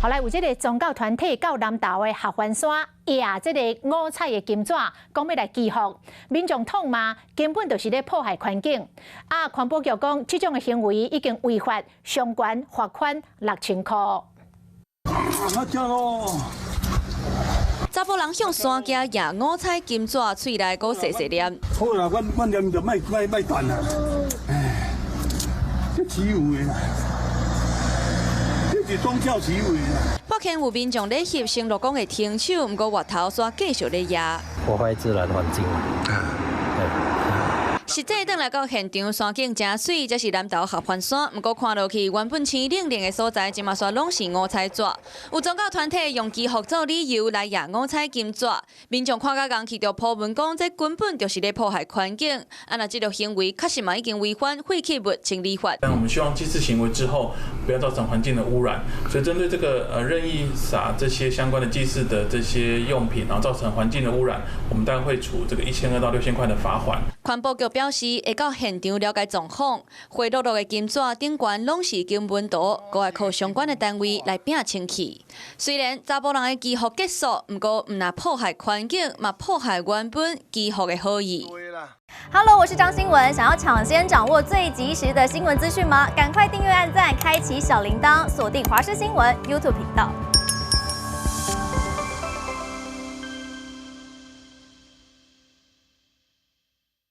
后来有这个宗教团体到南投的合欢山野这个五彩的金纸，讲要来祈福，民众痛骂根本就是咧破坏环境。环保局讲，这种的行为已经违法，相关罚款6000块。查甫人向山脚野五彩金纸，嘴内搁细细念。好啦，阮念就卖断啦。唉，这欺负的啦，这是宗教欺负的啦。目前有民众咧翕新乐宫的停手，不过外头煞继续咧野。破坏自然环境。实际转来到现场，山景真水，这是南投合欢山。不过看落去，原本青冷冷的所在，即马煞拢是五彩纸。有宗教团体用祈福做理由来野五彩金纸，民众看甲人气就破文讲，这根本就是咧破坏环境。那这个行为确实嘛已经违反废弃物清理法。但我们希望祭祀行为之后，不要造成环境的污染。所以针对这个任意撒这些相关的祭祀的这些用品，然后造成环境的污染，我们大概会处这个1200到6000块的罚款。环保局表示，会到现场了解状况，灰落落的金纸顶悬拢是金文图，阁会靠相关的单位来摒清气。虽然查甫人的祈福结束，不过唔那破坏环境，嘛破坏原本祈福的好意。Hello， 我是张新文。想要抢先掌握最及时的新闻资讯吗？赶快订阅、按赞、开启小铃铛，锁定华视新闻 YouTube 频道。